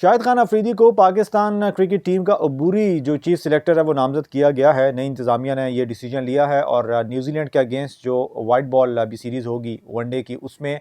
शाहिद खान अफरीदी को Pakistan cricket team का अबूरी जो चीफ सिलेक्टर है वो नामजद किया गया है। नई इंतज़ामिया ने ये डिसीजन लिया है और न्यूजीलैंड के अगेंस्ट जो वाइट बॉल अभी सीरीज़ होगी वनडे की, उसमें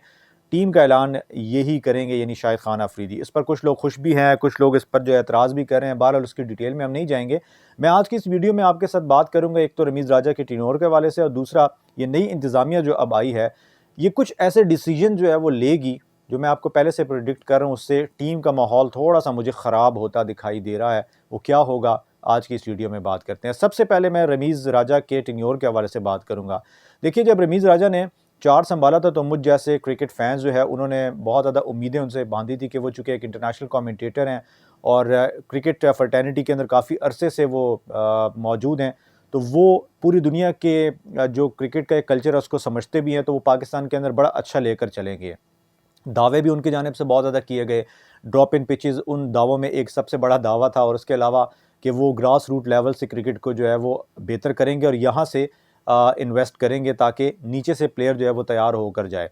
टीम का ऐलान यही करेंगे, यानी शाहिद खान अफरीदी। इस पर कुछ लोग खुश भी हैं, कुछ लोग इस पर जो एतराज़ भी कर रहे हैं। बहरहाल उसकी डिटेल में हम नहीं जाएंगे। मैं आज की इस वीडियो में आपके साथ बात करूँगा, एक तो रमीज़ राजा के टिनोर के हवाले से, और दूसरा ये नई इंतज़ामिया जो अब आई है ये कुछ ऐसे डिसीजन जो है वो लेगी जो मैं आपको पहले से प्रिडिक्ट कर रहा हूँ, उससे टीम का माहौल थोड़ा सा मुझे ख़राब होता दिखाई दे रहा है। वो क्या होगा, आज की इस वीडियो में बात करते हैं। सबसे पहले मैं रमीज़ राजा के टेन्योर के हवाले से बात करूँगा। देखिए, जब रमीज़ राजा ने चार संभाला था तो मुझ जैसे क्रिकेट फैंस जो है उन्होंने बहुत ज़्यादा उम्मीदें उनसे बांधी थी कि वो चूँकि एक इंटरनेशनल कमेंटेटर हैं और क्रिकेट फर्टर्निटी के अंदर काफ़ी अरसे से वो मौजूद हैं, तो वो पूरी दुनिया के जो क्रिकेट का एक कल्चर है उसको समझते भी हैं, तो वो पाकिस्तान के अंदर बड़ा अच्छा लेकर चलेंगे। दावे भी उनकी जानिब से बहुत ज़्यादा किए गए। ड्रॉप इन पिचेस उन दावों में एक सबसे बड़ा दावा था, और उसके अलावा कि वो ग्रास रूट लेवल से क्रिकेट को जो है वो बेहतर करेंगे और यहाँ से इन्वेस्ट करेंगे ताकि नीचे से प्लेयर जो है वो तैयार होकर जाए।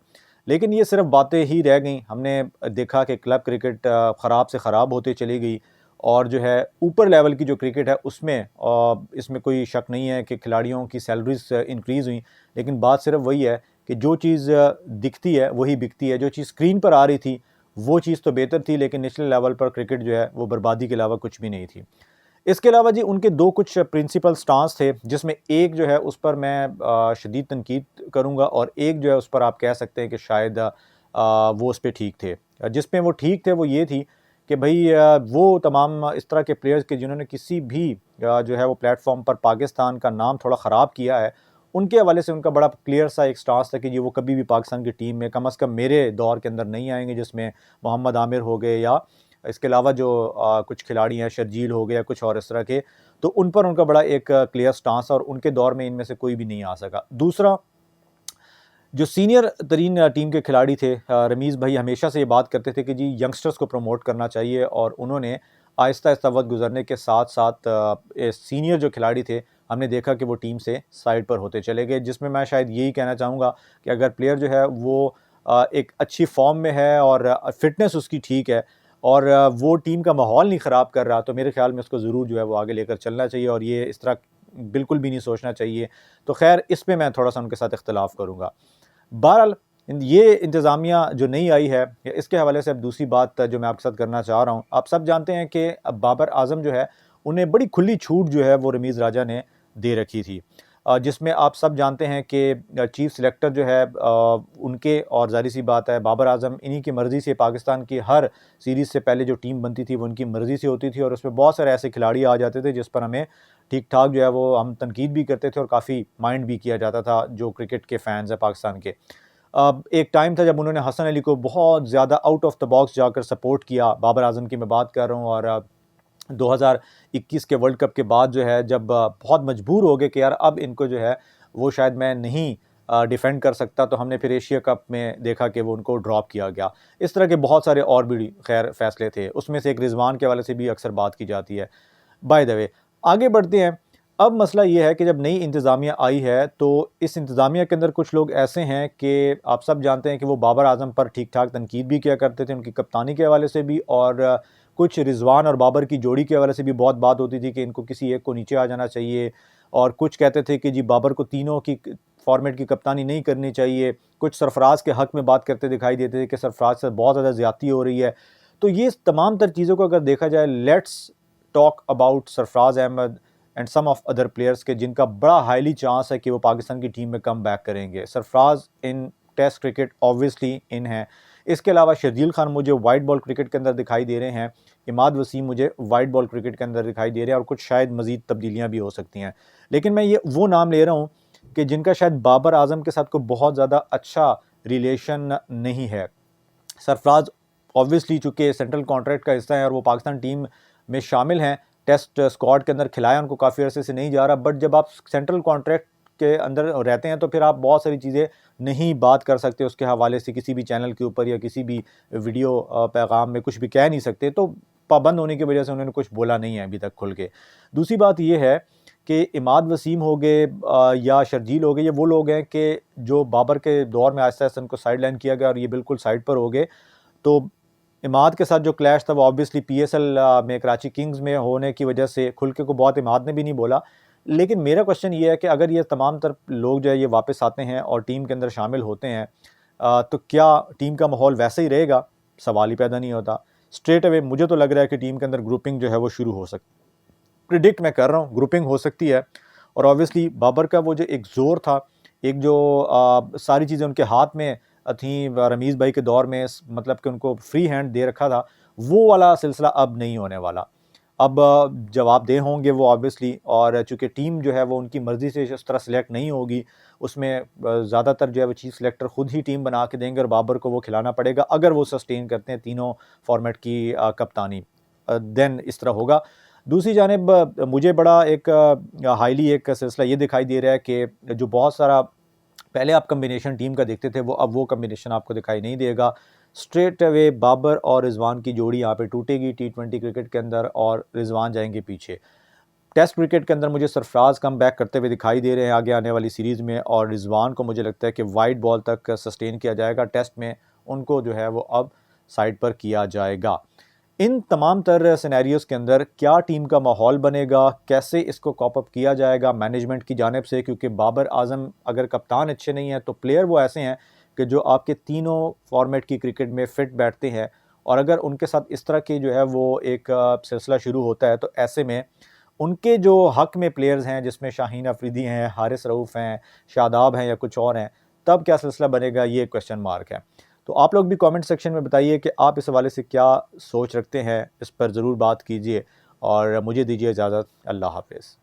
लेकिन ये सिर्फ बातें ही रह गईं। हमने देखा कि क्लब क्रिकेट ख़राब से ख़राब होती चली गई, और जो है ऊपर लेवल की जो क्रिकेट है उसमें इसमें कोई शक नहीं है कि खिलाड़ियों की सैलरीज इंक्रीज़ हुई, लेकिन बात सिर्फ वही है कि जो चीज़ दिखती है वही बिकती है। जो चीज़ स्क्रीन पर आ रही थी वो चीज़ तो बेहतर थी, लेकिन नेशनल लेवल पर क्रिकेट जो है वो बर्बादी के अलावा कुछ भी नहीं थी। इसके अलावा जी उनके दो कुछ प्रिंसिपल स्टांस थे, जिसमें एक जो है उस पर मैं शदीद तनकीद करूँगा, और एक जो है उस पर आप कह सकते हैं कि शायद वो उस पर ठीक थे। जिसमें वो ठीक थे वो ये थी कि भाई वो तमाम इस तरह के प्लेयर्स के जिन्होंने किसी भी जो है वो प्लेटफॉर्म पर पाकिस्तान का नाम थोड़ा ख़राब किया है, उनके हवाले से उनका बड़ा क्लियर सा एक स्टांस था कि जी वो कभी भी पाकिस्तान की टीम में कम अज़ कम मेरे दौर के अंदर नहीं आएंगे, जिसमें मोहम्मद आमिर हो गए या इसके अलावा जो कुछ खिलाड़ी हैं, शर्जील हो गए या कुछ और इस तरह के, तो उन पर उनका बड़ा एक क्लियर स्टांस और उनके दौर में इनमें से कोई भी नहीं आ सका। दूसरा, जो सीनियर तरीन टीम के खिलाड़ी थे, रमीज़ भाई हमेशा से ये बात करते थे कि जी यंगस्टर्स को प्रमोट करना चाहिए, और उन्होंने आहिस्ता आहिस्ता वक्त गुजरने के साथ साथ सीनियर जो खिलाड़ी थे हमने देखा कि वो टीम से साइड पर होते चले गए। जिसमें मैं शायद यही कहना चाहूँगा कि अगर प्लेयर जो है वो एक अच्छी फॉर्म में है और फिटनेस उसकी ठीक है और वो टीम का माहौल नहीं ख़राब कर रहा, तो मेरे ख्याल में उसको ज़रूर जो है वो आगे लेकर चलना चाहिए, और ये इस तरह बिल्कुल भी नहीं सोचना चाहिए। तो खैर इस पे मैं थोड़ा सा उनके साथ इख्तलाफ करूँगा। बहरहाल ये इंतज़ामिया जो नई आई है, इसके हवाले से अब दूसरी बात जो मैं आपके साथ करना चाह रहा हूँ, आप सब जानते हैं कि अब बाबर आज़म जो है उन्हें बड़ी खुली छूट जो है वो रमीज़ राजा ने दे रखी थी, जिसमें आप सब जानते हैं कि चीफ सिलेक्टर जो है उनके, और ज़ाहिर सी बात है बाबर आज़म इन्हीं की मर्ज़ी से पाकिस्तान की हर सीरीज़ से पहले जो टीम बनती थी वो उनकी मर्ज़ी से होती थी, और उसमें बहुत सारे ऐसे खिलाड़ी आ जाते थे जिस पर हमें ठीक ठाक जो है वो हम तनकीद भी करते थे और काफ़ी माइंड भी किया जाता था जो क्रिकेट के फ़ैन्स हैं पाकिस्तान के। एक टाइम था जब उन्होंने हसन अली को बहुत ज़्यादा आउट ऑफ द बॉक्स जाकर सपोर्ट किया, बाबर आज़म की मैं बात कर रहा हूँ, और 2021 के वर्ल्ड कप के बाद जो है जब बहुत मजबूर हो गए कि यार अब इनको जो है वो शायद मैं नहीं डिफेंड कर सकता, तो हमने फिर एशिया कप में देखा कि वो उनको ड्रॉप किया गया। इस तरह के बहुत सारे और भी खैर फैसले थे, उसमें से एक रिजवान के हवाले से भी अक्सर बात की जाती है। बाय द वे, आगे बढ़ते हैं। अब मसला ये है कि जब नई इंतज़ामिया आई है तो इस इंतज़ामिया के अंदर कुछ लोग ऐसे हैं कि आप सब जानते हैं कि वो बाबर आज़म पर ठीक ठाक तनकीद भी किया करते थे, उनकी कप्तानी के हवाले से भी, और कुछ रिजवान और बाबर की जोड़ी के हवाले से भी बहुत बात होती थी कि इनको किसी एक को नीचे आ जाना चाहिए, और कुछ कहते थे कि जी बाबर को तीनों की फॉर्मेट की कप्तानी नहीं करनी चाहिए। कुछ सरफराज के हक़ में बात करते दिखाई देते थे कि सरफराज से बहुत ज़्यादा ज़्यादती हो रही है। तो ये तमाम तर चीज़ों को अगर देखा जाए, let's talk about Sarfaraz Ahmed and some of other players के जिनका बड़ा हाईली चांस है कि वो पाकिस्तान की टीम में कम बैक करेंगे। सरफराज इन टेस्ट क्रिकेट ऑब्वियसली इन है। इसके अलावा शर्जील खान मुझे वाइट बॉल क्रिकेट के अंदर दिखाई दे रहे हैं, इमाद वसीम मुझे वाइट बॉल क्रिकेट के अंदर दिखाई दे रहे हैं, और कुछ शायद मज़ीद तब्दीलियाँ भी हो सकती हैं। लेकिन मैं ये वो नाम ले रहा हूँ कि जिनका शायद बाबर आज़म के साथ कोई बहुत ज़्यादा अच्छा रिलेशन नहीं है। सरफराज ऑब्वियसली चूँकि सेंट्रल कॉन्ट्रैक्ट का हिस्सा है और वो पाकिस्तान टीम में शामिल हैं, टेस्ट स्क्वाड के अंदर खिलाया उनको काफ़ी अरसे से नहीं जा रहा, बट जब आप सेंट्रल कॉन्ट्रैक्ट के अंदर रहते हैं तो फिर आप बहुत सारी चीज़ें नहीं बात कर सकते उसके हवाले से, किसी भी चैनल के ऊपर या किसी भी वीडियो पैगाम में कुछ भी कह नहीं सकते, तो पाबंद होने की वजह से उन्होंने कुछ बोला नहीं है अभी तक खुल के। दूसरी बात ये है कि इमाद वसीम हो गए या शर्जील हो गए, ये वो लोग हैं कि जो बाबर के दौर में आहिस्ता आहिस्ता उनको साइड लाइन किया गया और ये बिल्कुल साइड पर हो गए। तो इमाद के साथ जो क्लैश था वो ऑब्वियसली पीएसएल में कराची किंग्स में होने की वजह से खुल के को बहुत इमाद ने भी नहीं बोला। लेकिन मेरा क्वेश्चन ये है कि अगर ये तमाम तर लोग जो है ये वापस आते हैं और टीम के अंदर शामिल होते हैं, तो क्या टीम का माहौल वैसे ही रहेगा? सवाल ही पैदा नहीं होता। स्ट्रेट अवे मुझे तो लग रहा है कि टीम के अंदर ग्रुपिंग जो है वो शुरू हो सकती, प्रिडिक्ट मैं कर रहा हूँ, ग्रुपिंग हो सकती है। और ऑब्वियसली बाबर का वो जो एक ज़ोर था, एक जो सारी चीज़ें उनके हाथ में थी रमीज़ भाई के दौर में, मतलब कि उनको फ्री हैंड दे रखा था, वो वाला सिलसिला अब नहीं होने वाला। अब जवाबदेह होंगे वो ऑब्वियसली, और चूँकि टीम जो है वो उनकी मर्ज़ी से उस तरह सेलेक्ट नहीं होगी, उसमें ज़्यादातर जो है वो चीफ़ सेलेक्टर ख़ुद ही टीम बना के देंगे और बाबर को वो खिलाना पड़ेगा अगर वो सस्टेन करते हैं तीनों फॉर्मेट की कप्तानी, देन इस तरह होगा। दूसरी जानिब मुझे बड़ा एक हाईली एक सिलसिला ये दिखाई दे रहा है कि जो बहुत सारा पहले आप कम्बिनेशन टीम का देखते थे, वो अब वो कम्बिनेशन आपको दिखाई नहीं देगा। स्ट्रेट अवे बाबर और रिजवान की जोड़ी यहाँ पे टूटेगी T20 क्रिकेट के अंदर, और रिजवान जाएंगे पीछे। टेस्ट क्रिकेट के अंदर मुझे सरफराज कम बैक करते हुए दिखाई दे रहे हैं आगे आने वाली सीरीज़ में, और रिजवान को मुझे लगता है कि वाइड बॉल तक सस्टेन किया जाएगा। टेस्ट में उनको जो है वो अब साइड पर किया जाएगा। इन तमाम तर सिनेरियोज़ के अंदर क्या टीम का माहौल बनेगा, कैसे इसको कॉप अप किया जाएगा मैनेजमेंट की जानिब से, क्योंकि बाबर आज़म अगर कप्तान अच्छे नहीं हैं तो प्लेयर वो ऐसे हैं कि जो आपके तीनों फॉर्मेट की क्रिकेट में फ़िट बैठते हैं, और अगर उनके साथ इस तरह की जो है वो एक सिलसिला शुरू होता है, तो ऐसे में उनके जो हक़ में प्लेयर्स हैं, जिसमें शाहीन अफरीदी हैं, हारिस रऊफ़ हैं, शादाब हैं या कुछ और हैं, तब क्या सिलसिला बनेगा, ये क्वेश्चन मार्क है। तो आप लोग भी कमेंट सेक्शन में बताइए कि आप इस हवाले से क्या सोच रखते हैं, इस पर ज़रूर बात कीजिए, और मुझे दीजिए इजाज़त। अल्लाह हाफ़िज़।